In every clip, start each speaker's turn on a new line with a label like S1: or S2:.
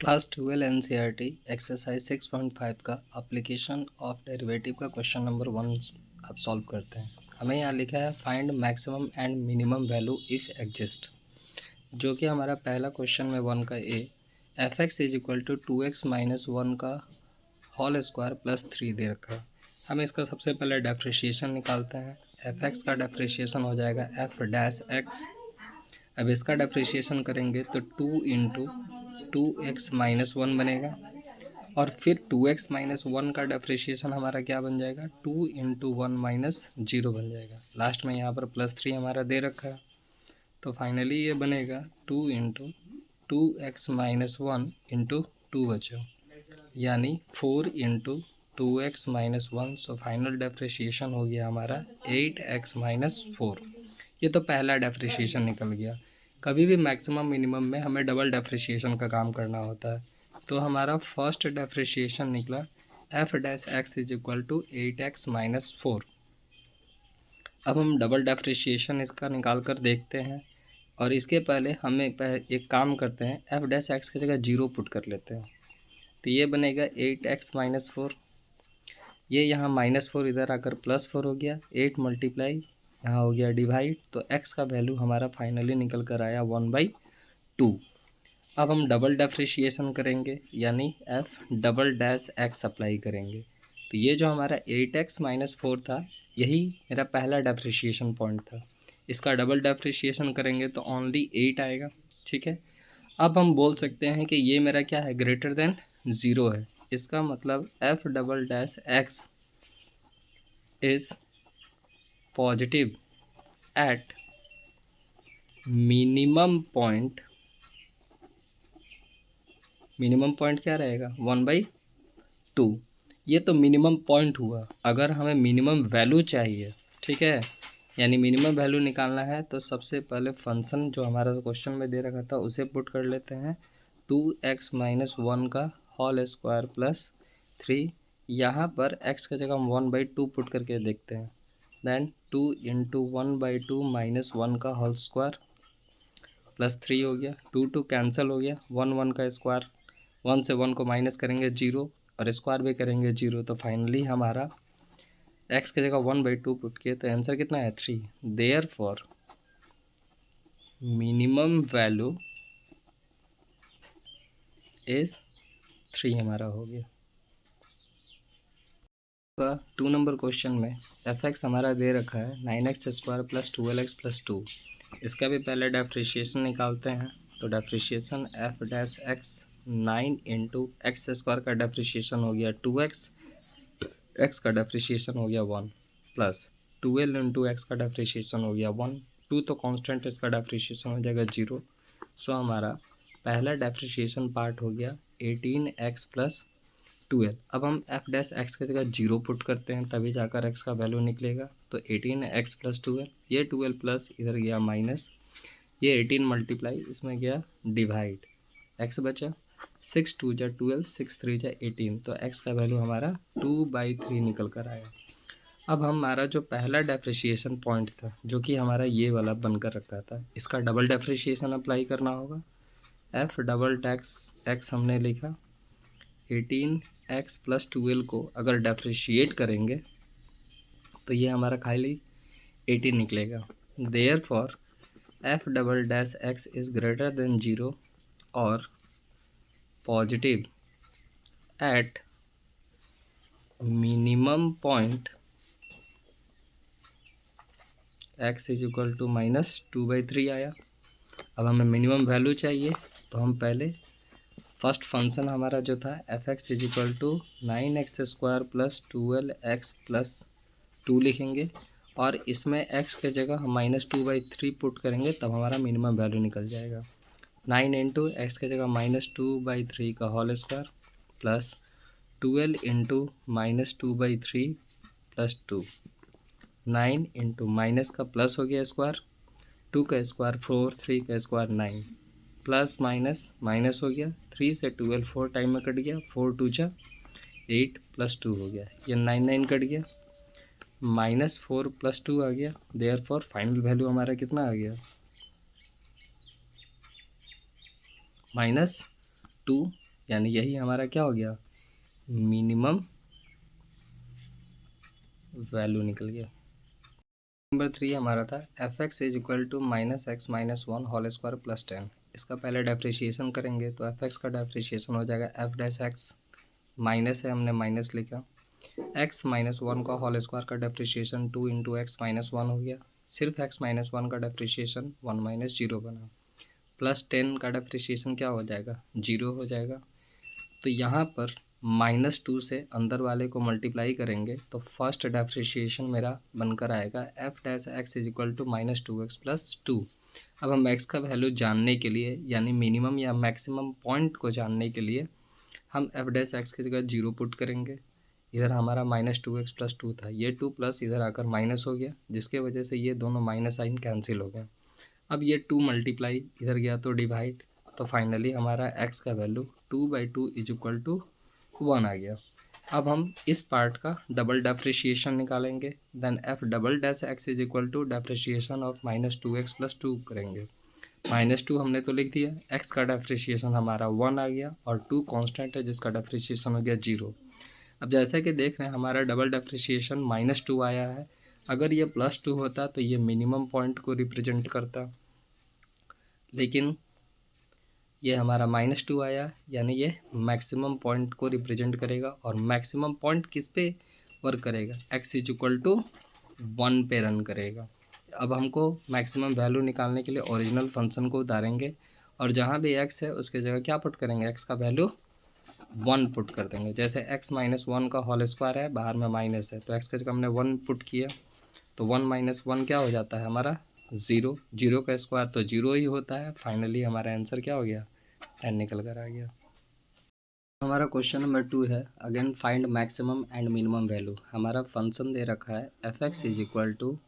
S1: Class 12 NCERT exercise 6.5 का application of derivative का question number 1 आप सॉल्व करते हैं। हमें यहाँ लिखा है find maximum and minimum value if exist, जो कि हमारा पहला क्वेश्चन में 1 का a f x is equal to 2x minus 1 का होल स्क्वायर प्लस 3 दे रखा है। हम इसका सबसे पहले डेफ्रेशिएशन निकालते हैं। एफ एक्स का डेफ्रेशिएशन हो जाएगा एफ डैश एक्स। अब इसका डेफ्रेशिएशन करेंगे तो 2 इंटू 2x माइनस 1 बनेगा, और फिर 2x माइनस 1 का डेफ्रेशिएशन हमारा क्या बन जाएगा, 2 इंटू 1 माइनस 0 बन जाएगा। लास्ट में यहाँ पर प्लस 3 हमारा दे रखा है, तो फाइनली ये बनेगा 2 इंटू 2x माइनस 1 इंटू 2 बचो, यानी 4 into 2x minus 1। So final differentiation हो गया हमारा 8x माइनस 4। ये तो पहला डेफ्रेशिएशन निकल गया। कभी भी मैक्सिमम मिनिमम में हमें डबल डेफ्रेशिएशन का काम करना होता है, तो हमारा फर्स्ट डेफ्रेशिएशन निकला f dash x is equal to 8x minus 4। अब हम डबल डेफ्रेशिएशन इसका निकाल कर देखते हैं, और इसके पहले हमें एक काम करते हैं, एफ डैश एक्स की जगह 0 पुट कर लेते हैं। तो ये बनेगा 8x माइनस 4, ये यहाँ माइनस 4 इधर आकर प्लस 4 हो गया, 8 मल्टीप्लाई यहाँ हो गया डिवाइड, तो x का वैल्यू हमारा फाइनली निकल कर आया 1/2। अब हम डबल डेफ्रेशिएशन करेंगे, यानी f double dash x apply करेंगे। तो ये जो हमारा 8x माइनस 4 था, यही मेरा पहला डेफ्रेशिएशन पॉइंट था। इसका डबल डेफ्रेशिएशन करेंगे तो ओनली 8 आएगा, ठीक है। अब हम बोल सकते हैं कि ये मेरा क्या है, ग्रेटर देन 0 है। इसका मतलब f double dash x is positive at minimum point. Minimum point क्या रहेगा, 1/2। ये तो मिनिमम पॉइंट हुआ। अगर हमें मिनिमम वैल्यू चाहिए, ठीक है, यानी मिनिमम वैल्यू निकालना है, तो सबसे पहले फंक्शन जो हमारा क्वेश्चन में दे रखा था उसे पुट कर लेते हैं। 2x माइनस 1 का होल स्क्वायर प्लस 3, यहाँ पर x की जगह हम 1/2 पुट करके देखते हैं। देन 2 इंटू 1/2 माइनस 1 का होल स्क्वायर प्लस 3 हो गया, 2 कैंसिल हो गया, 1 का स्क्वायर, 1 से 1 को माइनस करेंगे 0, और स्क्वायर भी करेंगे 0, तो फाइनली हमारा x की जगह 1/2 पुट किए तो आंसर कितना है, 3। देयरफॉर मिनिमम वैल्यू इज 3 हमारा हो गया। 2 नंबर क्वेश्चन में एफ एक्स हमारा दे रखा है 9x square plus 12x plus 2। इसका भी पहले डेफ्रेशिएशन निकालते हैं। तो differentiation f dash x 9 into x square का डेफ्रेशिएशन हो गया 2x, एक्स का डेफ्रेशिएशन हो गया 1, प्लस 12 इंटू एक्स का डेफ्रेशिएशन हो गया 1, 2 तो कांस्टेंट, इसका डेफ्रेशिएशन हो जाएगा 0। सो हमारा पहला डेफ्रेशिएशन पार्ट हो गया 18x प्लस 12। अब हम एफ डैश एक्स की जगह 0 पुट करते हैं, तभी जाकर x का वैल्यू निकलेगा। तो 18x प्लस 12, ये 12 प्लस इधर गया माइनस, ये 18 मल्टीप्लाई इसमें गया डिवाइड, x बचा 6 2 जा 12, 6 3 जा 18, तो x का वैल्यू हमारा 2/3 निकल कर आया। अब हमारा जो पहला डेफ्रेशिएशन पॉइंट था, जो कि हमारा ये वाला बनकर रखा था, इसका डबल डेफ्रेशिएशन अप्लाई करना होगा। f डबल टैक्स x हमने लिखा, 18x प्लस 12 को अगर डेफ्रेशिएट करेंगे तो ये हमारा खाली 18 निकलेगा। Therefore f double dash x is greater than 0 और positive at minimum point x is equal to minus 2/3 आया। अब हमें मिनिमम वैल्यू चाहिए, तो हम पहले फर्स्ट फंक्शन हमारा जो था f x is equal to 9x square plus 12x plus 2 लिखेंगे, और इसमें x के जगह हम -2/3 पुट करेंगे, तब हमारा मिनिमम वैल्यू निकल जाएगा। 9 इंटू एक्स के जगह -2/3 का whole square plus 12 into -2/3 plus 2, 9 into minus का प्लस हो गया स्क्वायर, 2 का स्क्वायर 4, 3 का स्क्वायर 9, प्लस माइनस माइनस हो गया, 3 से 12 4 टाइम में कट गया, 4 2 जा 8 प्लस 2 हो गया, ये 9 9 कट गया, -4 प्लस 2 आ गया। देयरफॉर फाइनल वैल्यू हमारा कितना आ गया, -2 यानी यही हमारा क्या हो गया, मिनिमम वैल्यू निकल गया। नंबर 3 हमारा था f x is equal to minus x minus one whole square plus 10। इसका पहले डेप्रिशिएशन करेंगे तो एफ एक्स का डेप्रिशिएशन हो जाएगा एफ डैश एक्स, माइनस है हमने माइनस लिखा, एक्स माइनस वन का होल स्क्वायर का depreciation 2 into x minus one हो गया, सिर्फ एक्स माइनस वन का डेप्रिशिएशन 1 माइनस जीरो बना, प्लस 10 का डेप्रिशिएशन क्या हो जाएगा, जीरो हो जाएगा। तो यहाँ पर -2 से अंदर वाले को मल्टीप्लाई करेंगे तो फर्स्ट डेप्रिशिएशन मेरा बनकर आएगा f dash x is equal to -2x plus 2। अब हम एक्स का वैल्यू जानने के लिए यानी मिनिमम या मैक्सिमम पॉइंट को जानने के लिए हम एफ डैश एक्स की जगह जीरो पुट करेंगे। इधर हमारा -2x प्लस 2 था, ये 2 प्लस इधर आकर माइनस हो गया, जिसके वजह से ये दोनों माइनस साइन कैंसिल हो गए। अब ये 2 मल्टीप्लाई इधर गया तो डिवाइड, तो फाइनली हमारा x का वैल्यू 2/2 इज इक्वल टू 1 आ गया। अब हम इस पार्ट का डबल डेप्रिशिएशन निकालेंगे, then f double dash x is equal to differentiation of -2x plus 2 करेंगे। -2 हमने तो लिख दिया, x का डेप्रिशिएशन हमारा 1 आ गया और 2 कांस्टेंट है जिसका डेप्रिशिएशन हो गया 0। अब जैसा कि देख रहे हैं हमारा डबल डेप्रिशिएशन -2 आया है, अगर ये +2 होता तो ये मिनिमम पॉइंट को रिप्रेजेंट करता, लेकिन ये हमारा -2 आया यानी ये मैक्सिमम पॉइंट को रिप्रेजेंट करेगा। और मैक्सिमम पॉइंट किस पे वर्क करेगा, x इज इक्वल टू 1 पे रन करेगा। अब हमको मैक्सिमम वैल्यू निकालने के लिए ओरिजिनल फंक्शन को उतारेंगे और जहाँ भी x है उसके जगह क्या पुट करेंगे, x का वैल्यू 1 पुट कर देंगे। जैसे x माइनस वन का होल स्क्वायर है, बाहर में माइनस है, तो x की जगह हमने 1 पुट किया तो 1 माइनस वन क्या हो जाता है हमारा 0, 0 का स्क्वायर तो 0 ही होता है। फाइनली हमारा आंसर क्या हो गया, 10 निकल कर आ गया। हमारा क्वेश्चन नंबर 2 है, again find maximum and minimum value. हमारा फंक्शन दे रखा है f x is equal to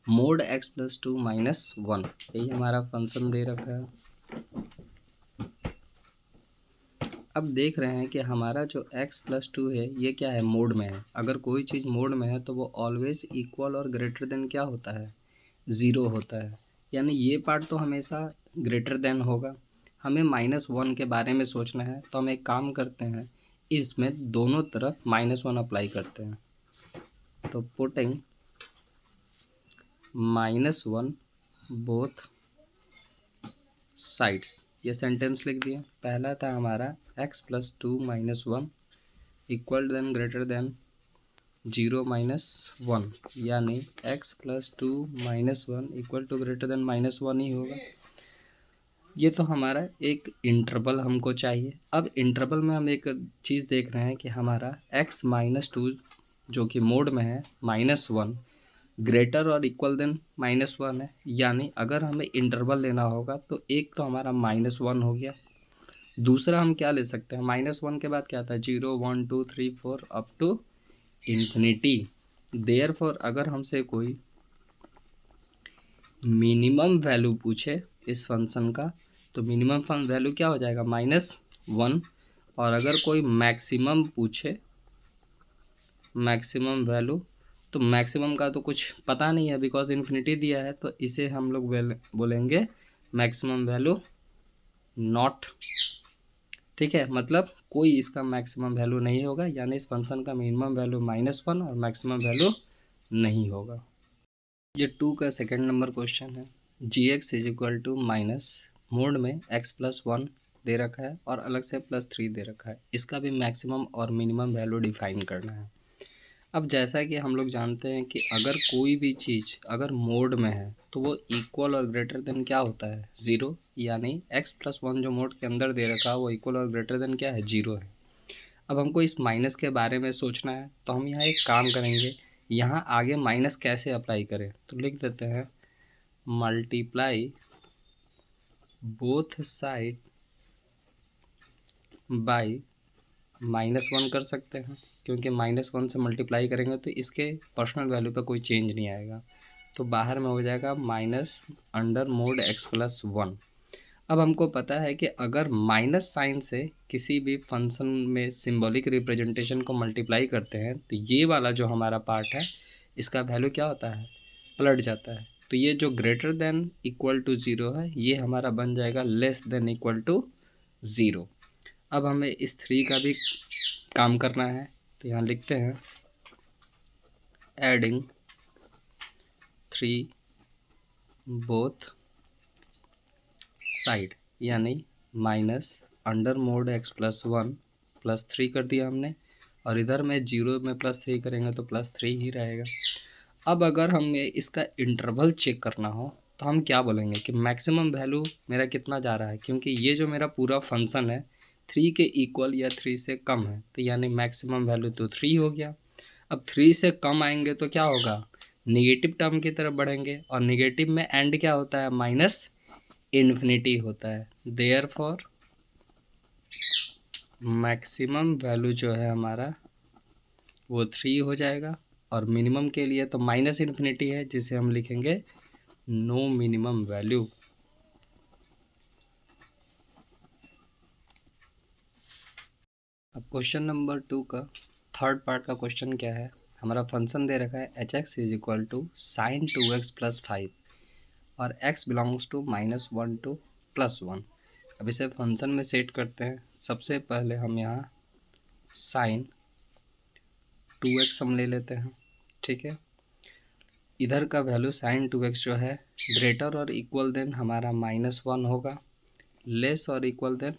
S1: mod x plus 2 minus 1, यही हमारा फंक्शन दे रखा है। अब देख रहे हैं कि हमारा जो x प्लस 2 है ये क्या है, मोड में है। अगर कोई चीज़ मोड में है तो वो ऑलवेज इक्वल और ग्रेटर देन क्या होता है, 0 होता है, यानी ये पार्ट तो हमेशा ग्रेटर देन होगा। हमें -1 के बारे में सोचना है तो हम एक काम करते हैं, इसमें दोनों तरफ -1 अप्लाई करते हैं। तो पुटिंग -1 बोथ साइड्स, ये सेंटेंस लिख दिया। पहला था हमारा x plus 2 minus 1 equal then greater than 0 minus 1, यानी x plus 2 minus 1 equal to greater than -1 ही होगा। ये तो हमारा एक इंटरवल हमको चाहिए। अब इंटरवल में हम एक चीज़ देख रहे हैं कि हमारा x माइनस 2 जो कि मोड में है -1 ग्रेटर और इक्वल देन -1 है, यानी अगर हमें इंटरवल लेना होगा तो एक तो हमारा -1 हो गया, दूसरा हम क्या ले सकते हैं, -1 के बाद क्या था 0 1 2 3 4 अप टू इन्फिनिटी। देयरफॉर अगर हमसे कोई मिनिमम वैल्यू पूछे इस फंक्शन का तो मिनिमम वैल्यू क्या हो जाएगा, -1। और अगर कोई मैक्सिमम पूछे मैक्सिमम वैल्यू, तो मैक्सिमम का तो कुछ पता नहीं है बिकॉज इन्फिनिटी दिया है, तो इसे हम लोग बोलेंगे मैक्सिमम वैल्यू नॉट। ठीक है, मतलब कोई इसका मैक्सिमम वैल्यू नहीं होगा, यानी इस फंक्शन का मिनिमम वैल्यू -1 और मैक्सिमम वैल्यू नहीं होगा। ये 2 का सेकंड नंबर क्वेश्चन है, g x is equal to minus mod में x प्लस 1 दे रखा है और अलग से +3 दे रखा है, इसका भी मैक्सिमम और मिनिमम वैल्यू डिफाइन करना है। अब जैसा कि हम लोग जानते हैं कि अगर कोई भी चीज़ अगर मोड में है तो वो इक्वल और ग्रेटर देन क्या होता है, 0, यानी x प्लस 1 जो मोड के अंदर दे रखा है वो इक्वल और ग्रेटर देन क्या है, 0 है। अब हमको इस माइनस के बारे में सोचना है तो हम यहाँ एक काम करेंगे, यहाँ आगे माइनस कैसे अप्लाई करें, तो लिख देते हैं मल्टीप्लाई बोथ साइड बाय -1 कर सकते हैं, क्योंकि -1 से मल्टीप्लाई करेंगे तो इसके पर्सनल वैल्यू पे कोई चेंज नहीं आएगा, तो बाहर में हो जाएगा minus under mode x plus 1। अब हमको पता है कि अगर माइनस साइन से किसी भी फंक्शन में सिंबॉलिक रिप्रेजेंटेशन को मल्टीप्लाई करते हैं तो ये वाला जो हमारा पार्ट है इसका वैल्यू क्या होता है, पलट जाता है। तो ये जो ग्रेटर देन इक्वल टू 0 है ये हमारा बन जाएगा लेस देन इक्वल टू 0। अब हमें इस 3 का भी काम करना है, तो यहाँ लिखते हैं एडिंग 3 बोथ साइड, यानी minus under mode x plus 1 plus 3 कर दिया हमने, और इधर में 0 में प्लस 3 करेंगे तो प्लस 3 ही रहेगा। अब अगर हमें इसका इंटरवल चेक करना हो तो हम क्या बोलेंगे कि मैक्सिमम वैल्यू मेरा कितना जा रहा है, क्योंकि ये जो मेरा पूरा फंक्शन है 3 के इक्वल या 3 से कम है, तो यानी मैक्सिमम वैल्यू तो 3 हो गया। अब 3 से कम आएंगे तो क्या होगा, निगेटिव टर्म की तरफ बढ़ेंगे, और निगेटिव में एंड क्या होता है, माइनस इन्फिनिटी होता है। देयरफॉर मैक्सिमम वैल्यू जो है हमारा वो 3 हो जाएगा, और मिनिमम के लिए तो माइनस इन्फिनिटी है, जिसे हम लिखेंगे नो मिनिमम वैल्यू। अब क्वेश्चन नंबर 2 का थर्ड पार्ट का क्वेश्चन क्या है, हमारा फंक्शन दे रखा है h x is equal to sine 2x plus 5 और x बिलोंग्स टू -1 टू +1। अब इसे फंक्शन में सेट करते हैं। सबसे पहले हम यहाँ साइन 2x हम ले लेते हैं, ठीक है। इधर का वैल्यू साइन 2x जो है ग्रेटर और इक्वल देन हमारा -1 होगा, लेस और इक्वल देन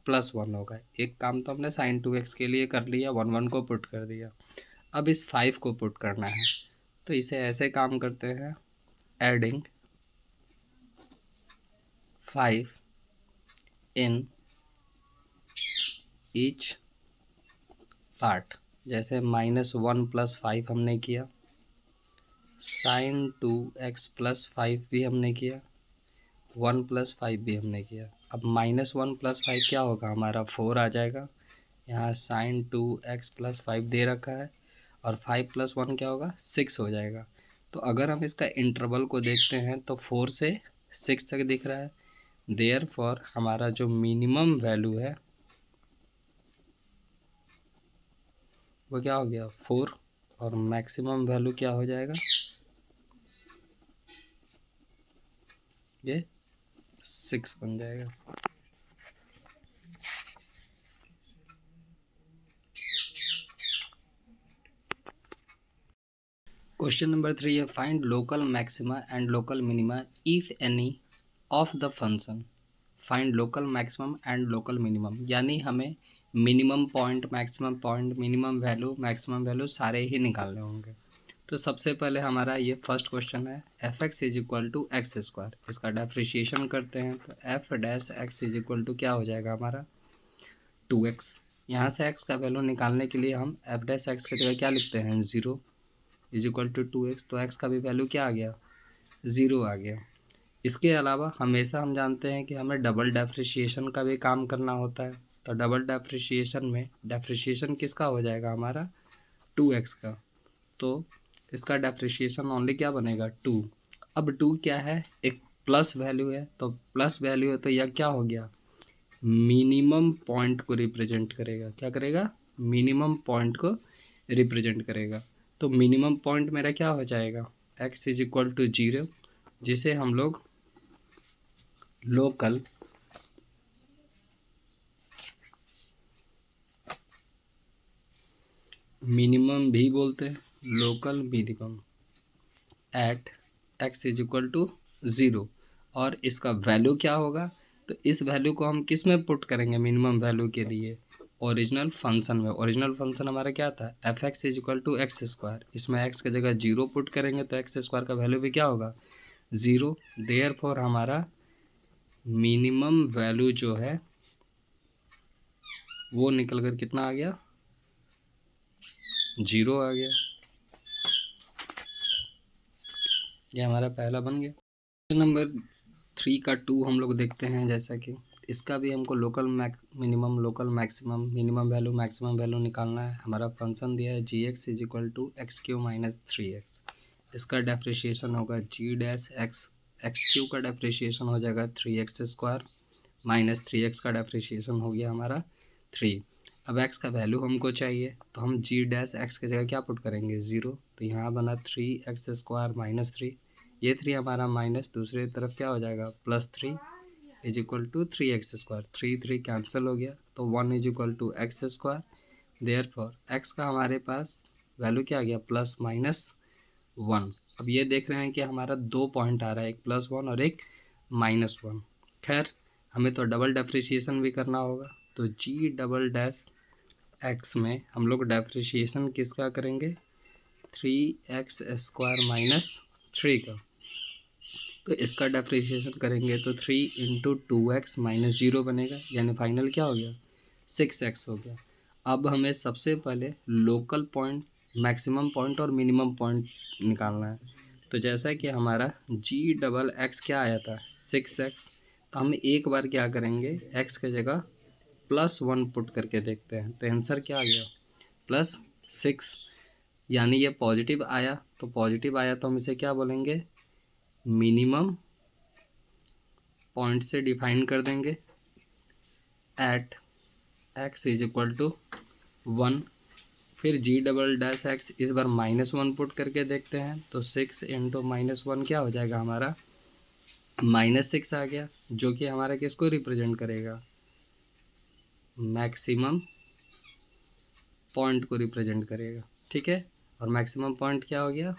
S1: +1 होगा। एक काम तो हमने साइन 2x के लिए कर लिया, 1 को पुट कर दिया। अब इस 5 को पुट करना है, तो इसे ऐसे काम करते हैं, एडिंग 5 इन ईच पार्ट। जैसे -1 + 5 हमने किया, साइन 2x + 5 भी हमने किया, 1 + 5 भी हमने किया। अब -1 + 5 क्या होगा, हमारा 4 आ जाएगा। यहाँ साइन 2x + 5 दे रखा है, और 5 + 1 क्या होगा, 6 हो जाएगा। तो अगर हम इसका इंटरवल को देखते हैं तो 4 से 6 तक दिख रहा है। देयरफॉर हमारा जो मिनिमम वैल्यू है वो क्या हो गया, 4, और मैक्सिमम वैल्यू क्या हो जाएगा, ये 6 बन जाएगा। क्वेश्चन नंबर 3 है find local maxima and local minima if any of the function. Find local maximum and local minimum, यानी हमें minimum point, maximum point, minimum value, maximum value सारे ही निकालने होंगे। तो सबसे पहले हमारा ये फर्स्ट क्वेश्चन है f x is equal to x square. इसका डेफ्रिशिएशन करते हैं तो f dash x is equal to क्या हो जाएगा हमारा 2x। यहाँ से x का वैल्यू निकालने के लिए हम एफ डैश एक्स की जगह क्या लिखते हैं 0 इज इक्वल टू 2x, तो x का भी वैल्यू क्या आ गया 0 आ गया। इसके अलावा हमेशा हम जानते हैं कि हमें डबल डेफ्रिशिएशन का भी काम करना होता है, तो डबल डेफ्रिशिएशन में डेफ्रिशिएशन किसका हो जाएगा हमारा 2x का, तो इसका डेफ्रिशिएशन ओनली क्या बनेगा 2। अब 2 क्या है, एक प्लस वैल्यू है, तो प्लस वैल्यू है तो यह क्या हो गया, मिनिमम पॉइंट को रिप्रेजेंट करेगा। क्या करेगा, मिनिमम पॉइंट को रिप्रेजेंट करेगा। तो मिनिमम पॉइंट मेरा क्या हो जाएगा x इज इक्वल टू 0, जिसे हम लोग लोकल मिनिमम भी बोलते हैं, local minimum at x is equal to 0। और इसका वैल्यू क्या होगा, तो इस वैल्यू को हम किस में पुट करेंगे मिनिमम वैल्यू के लिए, ओरिजिनल फंक्शन में। ओरिजिनल फंक्शन हमारा क्या था, f x is equal to x square. इसमें x की जगह 0 पुट करेंगे तो एक्स स्क्वायर का वैल्यू भी क्या होगा 0। देयरफॉर हमारा मिनिमम वैल्यू जो है वो निकल कर कितना आ गया 0 आ गया। ये हमारा पहला बन गया। क्वेश्चन नंबर 3 का 2 हम लोग देखते हैं, जैसा कि इसका भी हमको local minimum, local maximum, minimum value, maximum value निकालना है। हमारा फंक्शन दिया है g x is equal to x cube minus 3x। इसका डेफ्रिशिएशन होगा g dash x, x cube का डेफ्रिशिएशन हो जाएगा 3x स्क्वायर, माइनस 3x का डेफ्रिशिएशन हो गया हमारा 3। अब x का वैल्यू हमको चाहिए, तो हम जी डैश एक्स की जगह क्या पुट करेंगे 0, तो यहाँ बना 3x स्क्वायर माइनस 3, ये 3 हमारा माइनस, दूसरी तरफ क्या हो जाएगा +3 is equal to 3x square, 3 3 cancel हो गया, तो 1 is equal to x square. Therefore x का हमारे पास वैल्यू क्या आ गया, प्लस माइनस 1। अब ये देख रहे हैं कि हमारा 2 पॉइंट आ रहा है, एक +1 और एक -1। खैर हमें तो डबल डेप्रिसिएशन भी करना होगा, तो जी डबल डैश एक्स में हम लोग डेप्रिसिएशन किसका करेंगे, 3x स्क्वायर माइनस 3 का। तो इसका डेप्रिसिएशन करेंगे तो 3 इंटू 2x माइनस 0 बनेगा, यानी फाइनल क्या हो गया, 6x हो गया। अब हमें सबसे पहले लोकल पॉइंट, मैक्सिमम पॉइंट और मिनिमम पॉइंट निकालना है। तो जैसा कि हमारा जी डबल एक्स क्या आया था, 6x, तो हम एक बार क्या करेंगे, x की जगह +1 पुट करके देखते हैं। तो आंसर क्या आ गया, +6, यानी ये पॉजिटिव आया। तो पॉजिटिव आया तो हम इसे क्या बोलेंगे, मिनिमम पॉइंट से डिफाइन कर देंगे at x is equal to 1। फिर जी डबल डैश एक्स इस बार -1 पुट करके देखते हैं, तो 6 इंटू -1 क्या हो जाएगा हमारा, -6 आ गया, जो कि हमारा किसको रिप्रेजेंट करेगा, मैक्सिमम पॉइंट को रिप्रेजेंट करेगा। ठीक है, और मैक्सिमम पॉइंट क्या हो गया,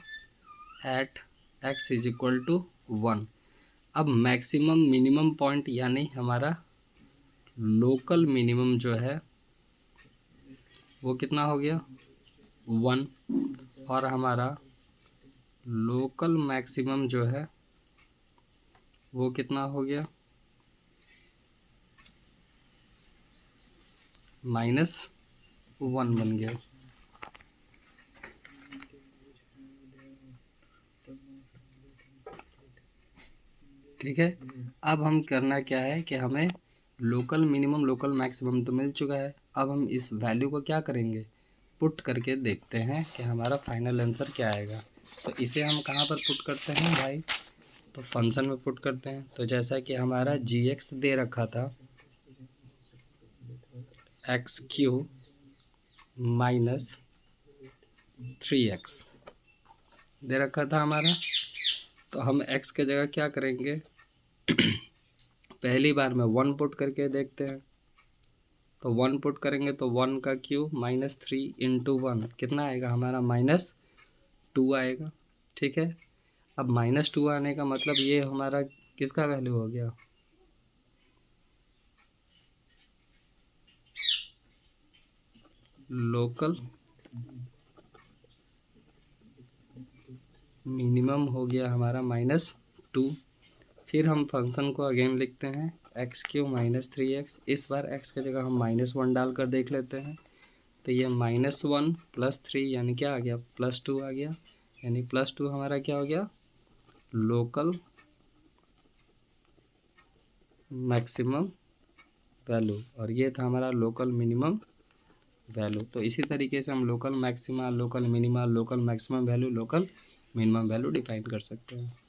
S1: at x is equal to 1। अब मैक्सिमम मिनिमम पॉइंट यानी हमारा लोकल मिनिमम जो है वो कितना हो गया, 1, और हमारा लोकल मैक्सिमम जो है वो कितना हो गया, -1 बन गया। ठीक है, अब हम करना क्या है कि हमें लोकल मिनिमम लोकल मैक्सिमम तो मिल चुका है। अब हम इस वैल्यू को क्या करेंगे, पुट करके देखते हैं कि हमारा फाइनल आंसर क्या आएगा। तो इसे हम कहाँ पर पुट करते हैं भाई, तो फंक्शन में पुट करते हैं। तो जैसा कि हमारा gx दे रखा था x³ माइनस 3x दे रखा था हमारा, तो हम x के जगह क्या करेंगे, पहली बार में 1 पुट करके देखते हैं। तो 1 पुट करेंगे तो 1 का क्यूब -3 इंटू 1 कितना आएगा हमारा, -2 आएगा। ठीक है, अब -2 आने का मतलब ये हमारा किसका वैल्यू हो गया, लोकल मिनिमम हो गया हमारा -2। फिर हम फंक्शन को अगेन लिखते हैं x³ माइनस 3x। इस बार x की जगह हम -1 डालकर देख लेते हैं। तो ये -1 + 3 यानी क्या आ गया, +2 आ गया, यानी +2 हमारा क्या हो गया, लोकल मैक्सिमम वैल्यू, और ये था हमारा लोकल मिनिमम वैल्यू। तो इसी तरीके से हम local maxima, local minima, local maximum value, local minimum value define कर सकते हैं।